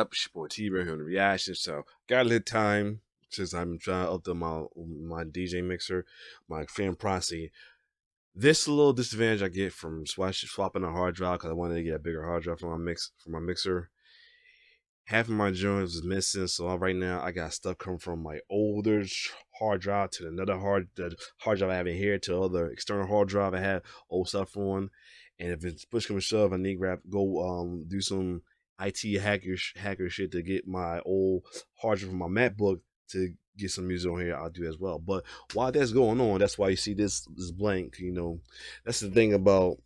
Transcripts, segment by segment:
up? It's your boy T-Bear here on the reaction. So got a little time since I'm trying to update my DJ mixer, my fan Pricey. This little disadvantage I get from swapping a hard drive because I wanted to get a bigger hard drive for my mixer. Half of my joints is missing, so right now I got stuff coming from my older hard drive to another hard drive I have in here to other external hard drive I have old stuff on. And if it's push come to shove, I need to go do some IT hacker shit to get my old hard drive from my MacBook to get some music on here. I'll do as well. But while that's going on, that's why you see this blank. That's the thing about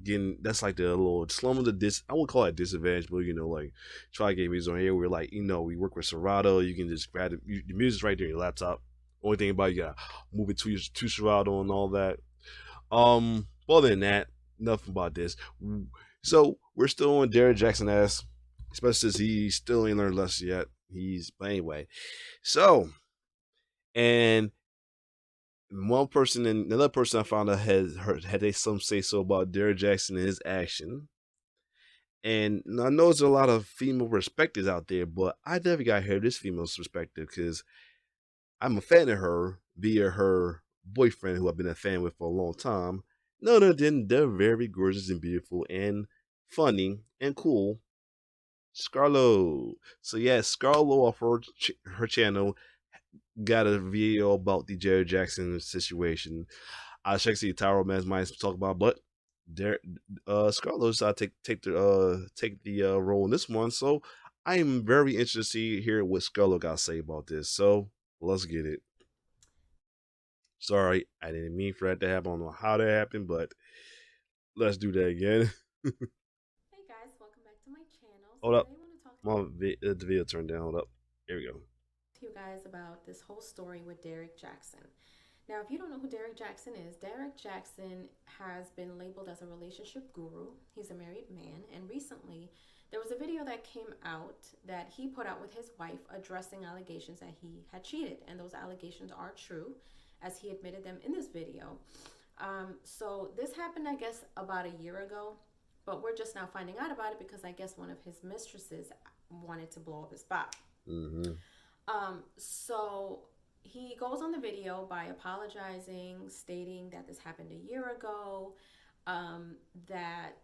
getting. That's like the little slum of the I would call it disadvantage, but like try to get music on here. We're like, we work with Serato. You can just grab the music's right there in your laptop. Only thing about it, you gotta move it to Serato and all that. Other than that, nothing about this. So we're still on Derrick Jaxn ass, especially since he still ain't learned less yet. But anyway. So and one person and another person I found out had they some say so about Derrick Jaxn and his action. And I know there's a lot of female perspectives out there, but I definitely got to hear this female's perspective because I'm a fan of her via her boyfriend, who I've been a fan with for a long time. No, they're very gorgeous and beautiful and funny and cool. Scarlo. So yeah, Scarlo off her channel got a video about the Derrick Jaxn situation. I checked see Tyro Man's mind to talk about, but there Scarlett decided to take the role in this one. So I am very interested to hear what Scarlett got to say about this. So let's get it. Sorry, I didn't mean for that to happen. I don't know how that happened, but let's do that again. Hey guys, welcome back to my channel. So Hold up, today I want to talk the video turned down. Hold up, here we go. to you guys about this whole story with Derrick Jaxn. Now, if you don't know who Derrick Jaxn is, Derrick Jaxn has been labeled as a relationship guru. He's a married man, and recently there was a video that came out that he put out with his wife addressing allegations that he had cheated, and those allegations are true, as he admitted them in this video. So this happened, I guess, about a year ago, but we're just now finding out about it because I guess one of his mistresses wanted to blow up his spot. Mm-hmm. So he goes on the video by apologizing, stating that this happened a year ago, that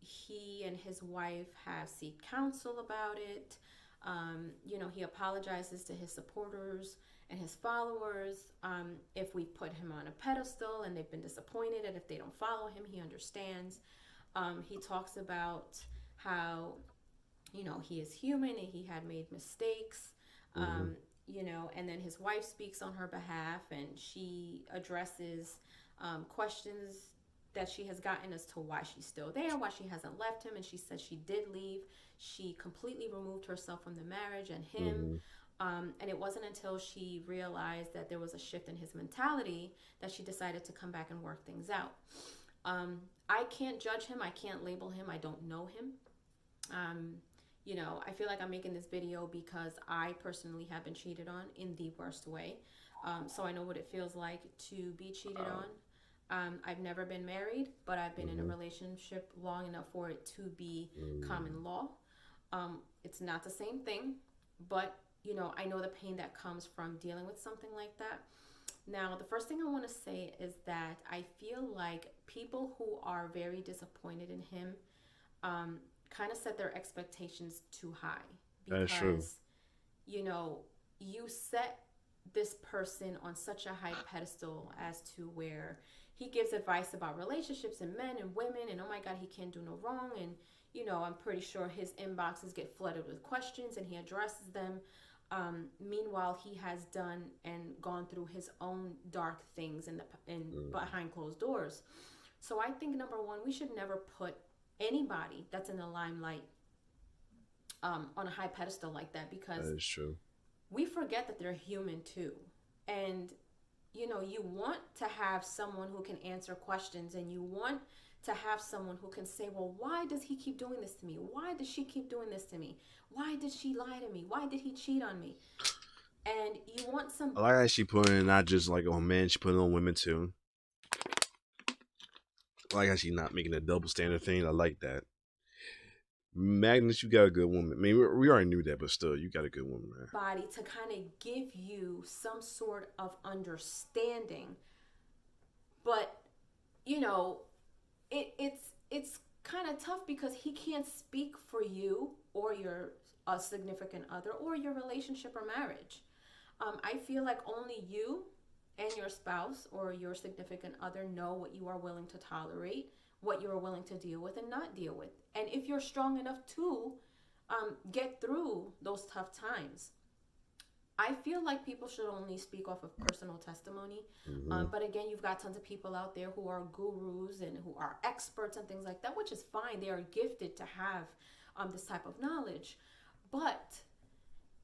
he and his wife have sought counsel about it. He apologizes to his supporters and his followers if we put him on a pedestal and they've been disappointed, and if they don't follow him, he understands. He talks about how he is human and he had made mistakes. Mm-hmm. And then his wife speaks on her behalf, and she addresses questions that she has gotten as to why she's still there, why she hasn't left him. And she said she did leave. She completely removed herself from the marriage and him. Mm-hmm. And it wasn't until she realized that there was a shift in his mentality that she decided to come back and work things out. I can't judge him. I can't label him. I don't know him. Um, I feel like I'm making this video because I personally have been cheated on in the worst way. So I know what it feels like to be cheated on. I've never been married, but I've been in a Mm-hmm. relationship long enough for it to be Mm-hmm. common law. It's not the same thing, but I know the pain that comes from dealing with something like that. Now, the first thing I want to say is that I feel like people who are very disappointed in him kind of set their expectations too high That is true. because you know you set this person on such a high pedestal as to where he gives advice about relationships and men and women, and oh my god, he can't do no wrong. And I'm pretty sure his inboxes get flooded with questions and he addresses them. Meanwhile, he has done and gone through his own dark things in Mm-hmm. behind closed doors. So I think number one, we should never put anybody that's in the limelight on a high pedestal like that, because That is true. we forget that they're human too. And you want to have someone who can answer questions, and you want to have someone who can say, well, why does he keep doing this to me? Why does she keep doing this to me? Why did she lie to me? Why did he cheat on me? And you want some. I like how she put it not just like on men, she put it on women too. I like how she not making a double standard thing. I like that. Magnus, you got a good woman. I mean, we already knew that, but still, you got a good woman, man. Body to kind of give you some sort of understanding. But, you know, it's kind of tough because he can't speak for you or your a significant other or your relationship or marriage. I feel like only you and your spouse or your significant other know what you are willing to tolerate, what you are willing to deal with and not deal with. And if you're strong enough to get through those tough times, I feel like people should only speak off of personal testimony. Mm-hmm. But again, you've got tons of people out there who are gurus and who are experts and things like that, which is fine. They are gifted to have this type of knowledge. But,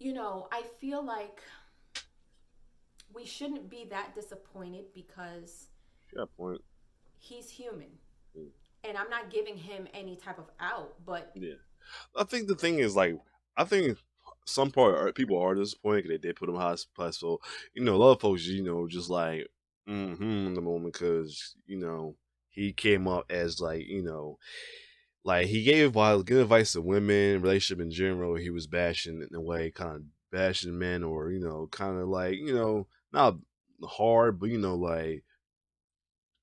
I feel like we shouldn't be that disappointed because Got a point. he's human. Mm. And I'm not giving him any type of out, but Yeah, I think the thing is like, I think some part people are disappointed because they did put him high plus. So a lot of folks, just like in the moment because he came up as like like he gave good advice to women, relationship in general. He was bashing in a way, kind of bashing men, or kind of like not hard, but like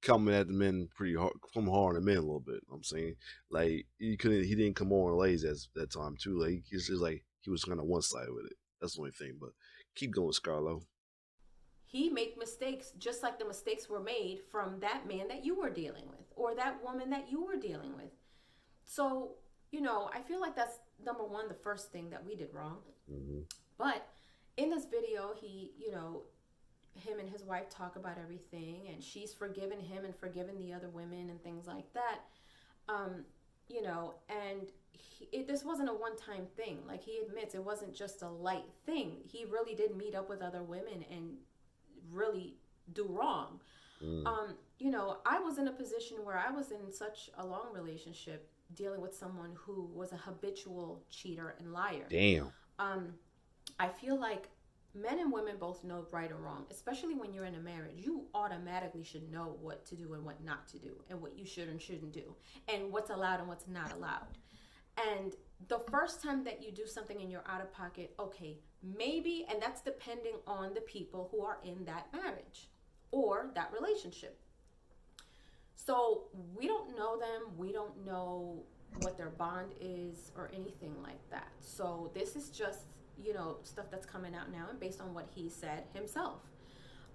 coming at the men pretty hard, come hard on the men a little bit. I'm saying like he didn't come on lazy at that time too. Like it's just like he was kind of one sided with it. That's the only thing. But keep going, Scarlo. he made mistakes just like the mistakes were made from that man that you were dealing with or that woman that you were dealing with. So, I feel like that's number one, the first thing that we did wrong. Mm-hmm. But in this video, him and his wife talk about everything, and she's forgiven him and forgiven the other women and things like that. Um, and this wasn't a one-time thing. Like he admits, it wasn't just a light thing. He really did meet up with other women and really do wrong. Mm. I was in a position where I was in such a long relationship dealing with someone who was a habitual cheater and liar. Damn. Um, I feel like men and women both know right and wrong, especially when you're in a marriage. You automatically should know what to do and what not to do, and what you should and shouldn't do, and what's allowed and what's not allowed. And the first time that you do something and you're out of pocket, okay, maybe, and that's depending on the people who are in that marriage or that relationship. So we don't know them. We don't know what their bond is or anything like that. So this is just, stuff that's coming out now and based on what he said himself.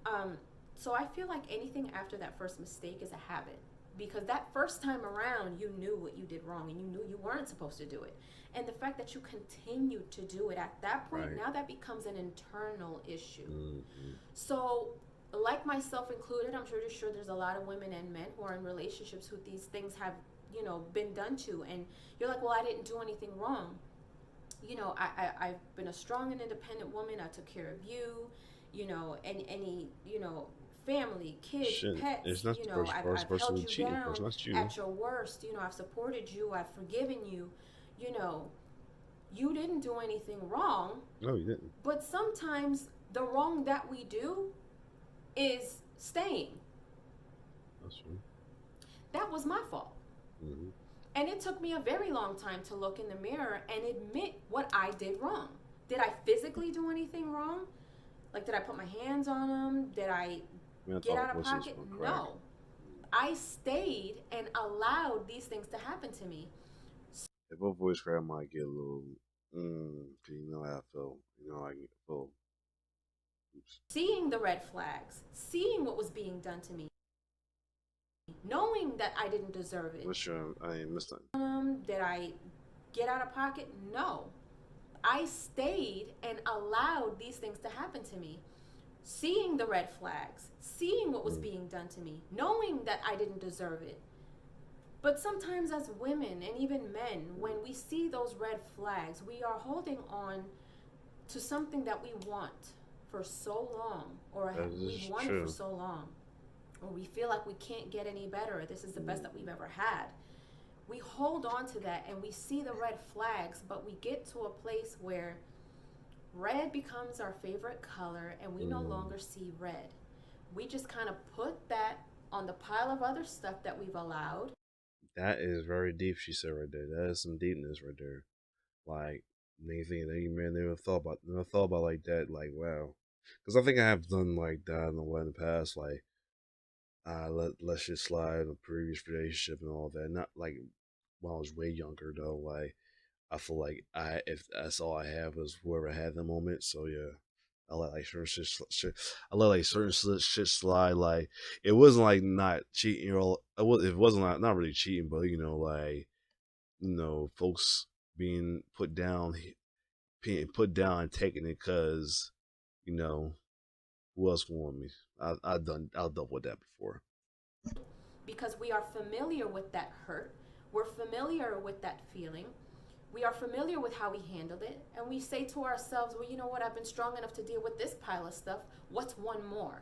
Um, so I feel like anything after that first mistake is a habit because that first time around you knew what you did wrong and you knew you weren't supposed to do it. And the fact that you continue to do it at that point, Right. now that becomes an internal issue. Mm-hmm. So like myself included, I'm pretty sure there's a lot of women and men who are in relationships who these things have, been done to. And you're like, well, I didn't do anything wrong. I've been a strong and independent woman. I took care of you, and any, family, kids, Shit, it's pets, not the first I've person held who you cheating. down Person, that's you. at your worst. I've supported you. I've forgiven you. You know, you didn't do anything wrong. No, you didn't. But sometimes the wrong that we do is staying. That's true. That was my fault. Mm-hmm. And it took me a very long time to look in the mirror and admit what I did wrong. Did I physically do anything wrong? Like, did I put my hands on him? Did I get out of pocket? No. I stayed and allowed these things to happen to me. If my voice crack, I might get a little, cause how I feel. I feel. Oops. Seeing the red flags, seeing what was being done to me, knowing that I didn't deserve it. What's your, I ain't missed nothing. Did I get out of pocket? No. I stayed and allowed these things to happen to me. Seeing the red flags, seeing what was being done to me, knowing that I didn't deserve it. But sometimes as women and even men, when we see those red flags, we are holding on to something that we want for so long, or we've wanted for so long, or we feel like we can't get any better, this is the best that we've ever had. We hold on to that and we see the red flags, but we get to a place where red becomes our favorite color and we no longer see red. We just kind of put that on the pile of other stuff that we've allowed. That is very deep. She said right there. That is some deepness right there. Like anything that you man never thought about like that. Like wow, because I think I have done like that in the past. Like let shit slide in a previous relationship and all that. Not like when I was way younger though. Like I feel like I if that's all I have was whoever had the moment. So yeah, I let like certain I let like certain shit slide. Like it wasn't like not cheating or it wasn't like not really cheating, but like folks being being put down and taking it because you know who else wanted me. I've done with that before. because we are familiar with that hurt. We're familiar with that feeling. We are familiar with how we handled it. And we say to ourselves, well, you know what? I've been strong enough to deal with this pile of stuff. What's one more?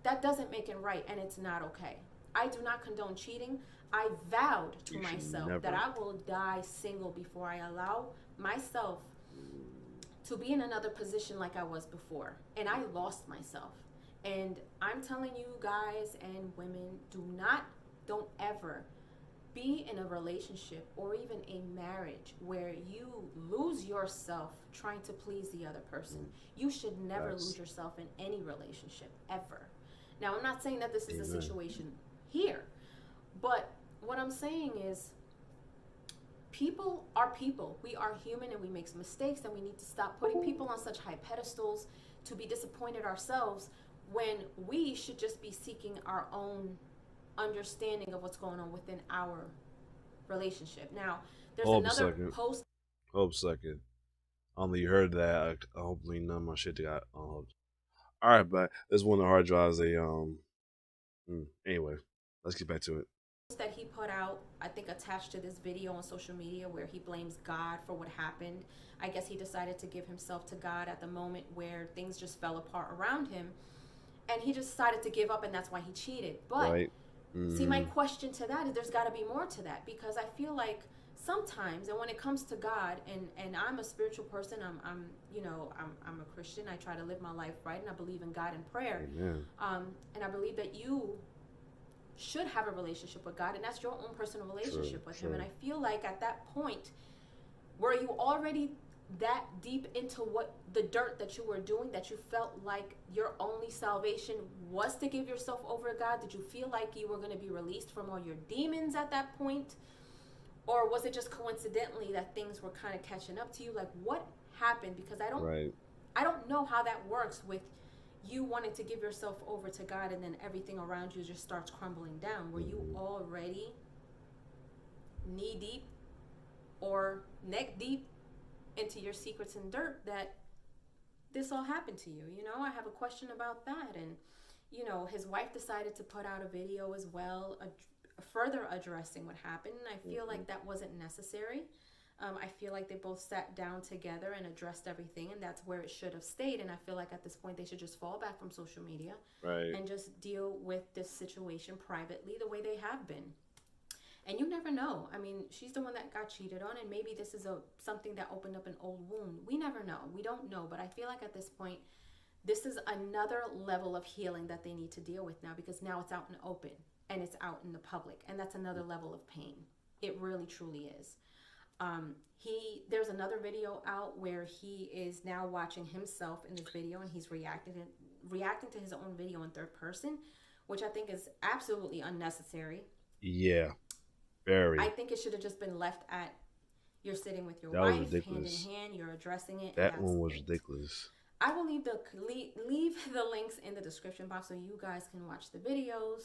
That doesn't make it right, and it's not okay. I do not condone cheating. I vowed to You should myself that never. I will die single before I allow myself to be in another position like I was before. And I lost myself. And I'm telling you guys and women, don't ever be in a relationship or even a marriage where you lose yourself trying to please the other person. You should never lose That's yourself in any relationship ever. Now, I'm not saying that this is the amen. situation here, but what I'm saying is people are people. We are human and we make mistakes, and we need to stop putting people on such high pedestals to be disappointed ourselves when we should just be seeking our own understanding of what's going on within our relationship. Now, there's Hold up a another second. post Hold up a second. Only you heard that. Hopefully none of my shit got. All right, but this one of the hard drives. Anyway, let's get back to it. that he put out, I think attached to this video on social media where he blames God for what happened. I guess he decided to give himself to God at the moment where things just fell apart around him. And he just decided to give up, and that's why he cheated. But Right. see, my Mm-hmm. question to that is there's got to be more to that, because I feel like sometimes, and when it comes to God, and I'm a spiritual person, I'm a Christian. I try to live my life right, and I believe in God and prayer. Amen. And I believe that you should have a relationship with God, and that's your own personal True. relationship with Him. And True. I feel like at that point, were you already that deep into what the dirt that you were doing that you felt like your only salvation was to give yourself over to God? Did you feel like you were going to be released from all your demons at that point? Or was it just coincidentally that things were kind of catching up to you? Like what happened? Because Right. I don't know how that works with you wanting to give yourself over to God and then everything around you just starts crumbling down. Were you Mm-hmm. already knee deep or neck deep into your secrets and dirt that this all happened to you? I have a question about that. And his wife decided to put out a video as well, further addressing what happened. And I feel Mm-hmm. like that wasn't necessary. I feel like they both sat down together and addressed everything, and that's where it should have stayed. And I feel like at this point, they should just fall back from social media Right. and just deal with this situation privately the way they have been. And you never know. I mean, she's the one that got cheated on, and maybe this is a something that opened up an old wound. We never know. We don't know. But I feel like at this point, this is another level of healing that they need to deal with now, because now it's out in the open and it's out in the public, and that's another level of pain. It really truly is. He There's another video out where he is now watching himself in this video, and he's reacting to his own video in third person, which I think is absolutely unnecessary. Yeah. I Very. think it should have just been left at, you're sitting with your That was wife hand in ridiculous. hand, you're addressing it, and That that's one was it. ridiculous. I will leave the links in the description box so you guys can watch the videos.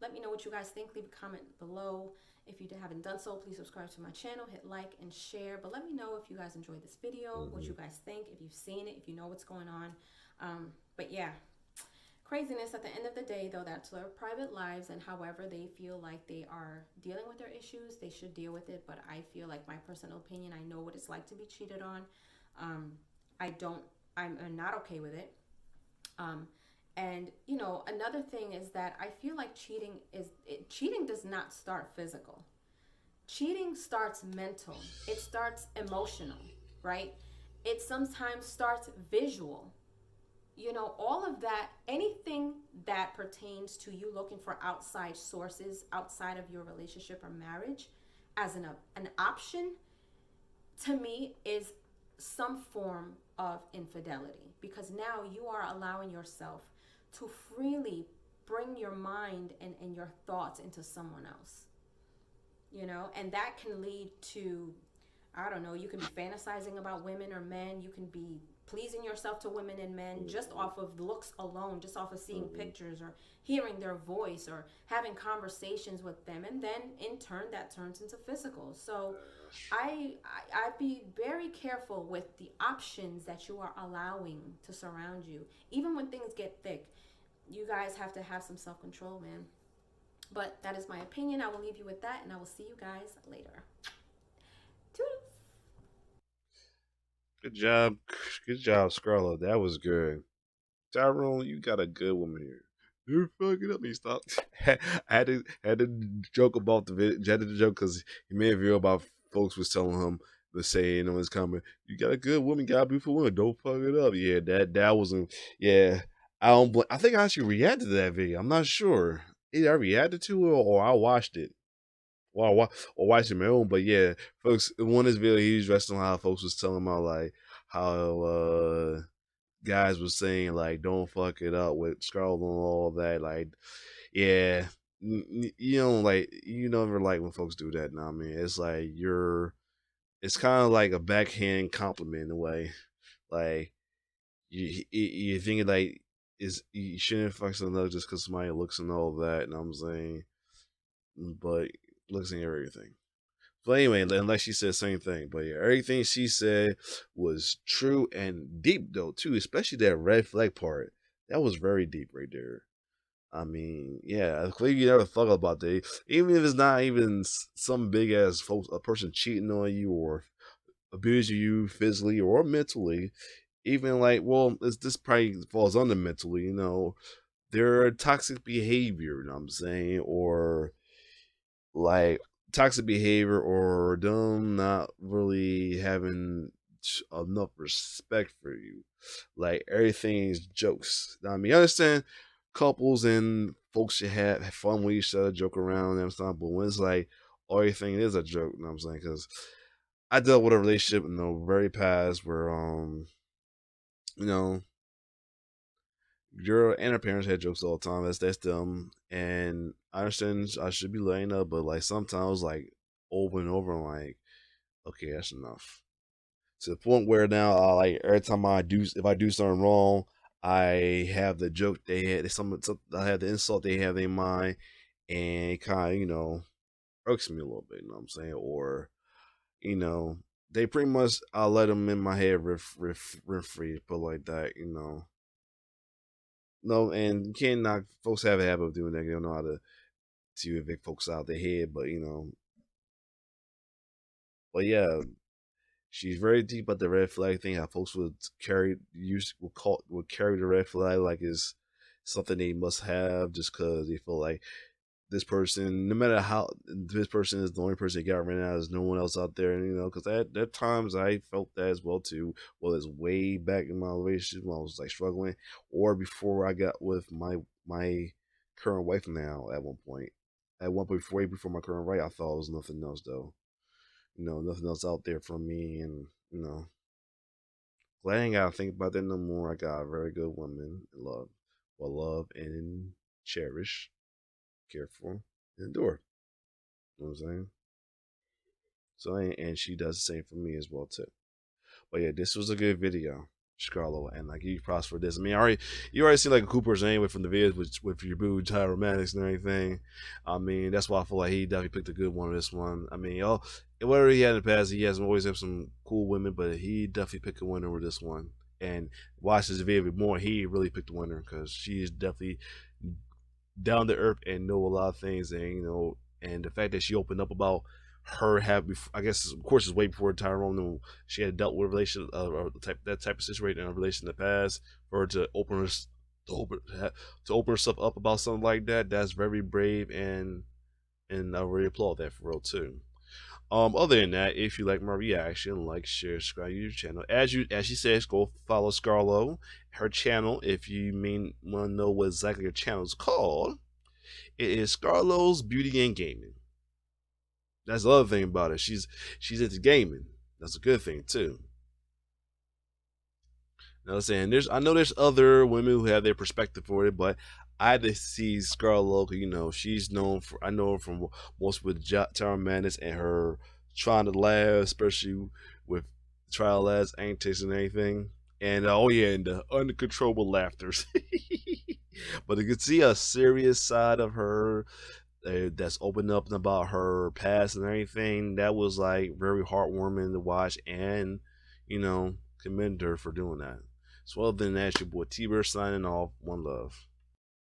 Let me know what you guys think. Leave a comment below. If you haven't done so, please subscribe to my channel, hit like and share. But let me know if you guys enjoyed this video, what Mm-hmm. you guys think, if you've seen it, if you know what's going on. But yeah, craziness. At the end of the day, though, that's their private lives, and however they feel like they are dealing with their issues, they should deal with it. But I feel like, my personal opinion, I know what it's like to be cheated on. um, I don't I'm not okay with it. um, and another thing is that I feel like cheating does not start physical. Cheating starts mental, it starts emotional, right? It sometimes starts visual. all of that, anything that pertains to you looking for outside sources outside of your relationship or marriage as an option, to me, is some form of infidelity, because now you are allowing yourself to freely bring your mind and your thoughts into someone else, and that can lead to, I don't know, you can be fantasizing about women or men. You can be pleasing yourself to women and men just Mhm. off of looks alone, just off of seeing Mhm. pictures or hearing their voice or having conversations with them. And then in turn, that turns into physical. So That's true. I'd be very careful with the options that you are allowing to surround you. Even when things get thick, you guys have to have some self control, man. But that is my opinion. I will leave you with that, and I will see you guys later. Toodles. Good job, good job, Scarlett. That was good. Tyrone, you got a good woman here. You're fucking up. He stopped. I had to joke about the video. Had to joke because he made a video about folks was telling him the saying on his comment. You got a good woman, got a beautiful woman. Don't fuck it up. Yeah, that wasn't. Yeah, I don't. I think I actually reacted to that video. I'm not sure. Either I reacted to it or I watched it. Or watching my own, but yeah, folks. In one of his video, he was dressed on how folks was telling about like how guys was saying like don't fuck it up with Scarlet and all that. Like, yeah, you don't like you never like when folks do that. Now, I mean, it's like it's kind of like a backhand compliment in a way. Like you think like is you shouldn't fuck something up just because somebody looks and all that. And I'm saying, but looks and everything. But anyway, unless she said the same thing. But yeah, everything she said was true and deep though too, especially that red flag part. That was very deep right there. I mean, yeah, clearly you never thought about that. Even if it's not even some big ass folks, a person cheating on you or abusing you physically or mentally. Even like, well, this probably falls under mentally. Their toxic behavior. You know what I'm saying, or like toxic behavior or them not really having enough respect for you. Like everything's jokes. I mean, I understand couples and folks should have fun with each other, joke around and stuff, but when it's like everything is a joke, you know what I'm saying? Because I dealt with a relationship in the very past where, you know, girl and her parents had jokes all the time. That's them, and I understand I should be laying up, but like sometimes like over and over, I'm like, okay, that's enough. To the point where now, like every time if I do something wrong, I have the joke they had, I have the insult they have in mind, and it kind of irks me a little bit. You know what I'm saying? Or you know, they pretty much I let them in my head riff free, but like that, No, and you can't knock folks have a habit of doing that. They don't know how to evict folks out their head, but yeah, she's very deep about the red flag thing. How folks would carry the red flag like it's something they must have just because they feel like this person, no matter how this person is the only person they got right now, there's no one else out there, and because at times I felt that as well too. Well, it's way back in my relationship when I was like struggling, or before I got with my current wife now. At one point, way before my current wife, I thought it was nothing else though. Nothing else out there for me, and well, I ain't gotta think about that no more. I got a very good woman, love and cherish, care for, and adore. You know what I'm saying? So and she does the same for me as well too. But yeah, this was a good video, Scarlo, and like you prosper this. I mean, you already see like a cool person anyway from the videos with your boo Ty romantics and everything. I mean, that's why I feel like he definitely picked a good one on this one. I mean, whatever he had in the past, he has always have some cool women, but he definitely picked a winner with this one. And watch this video more, he really picked the winner because she is definitely down to earth and know a lot of things, and and the fact that she opened up about her have, I guess, of course, it's way before Tyrone knew she had dealt with a relation or that type of situation in a relation in the past. For her to to open to open herself up about something like that, that's very brave, and I really applaud that for real too. Other than that, if you like my reaction, like, share, subscribe to your channel. As she says, go follow Scarlo, her channel. If you mean want to know what exactly her channel is called, it is Scarlo's Beauty and Gaming. That's the other thing about it. She's into gaming. That's a good thing too. You know what I'm saying? I know there's other women who have their perspective for it, but I just see Scarlet. She's known for. I know her from most with Tower Madness and her trying to laugh, especially with trial laugh antics and anything. And oh yeah, and the uncontrollable laughters. But you can see a serious side of her that's opened up about her past and everything. That was like very heartwarming to watch, and commend her for doing that. So other than that, your boy T-Bird signing off. One love.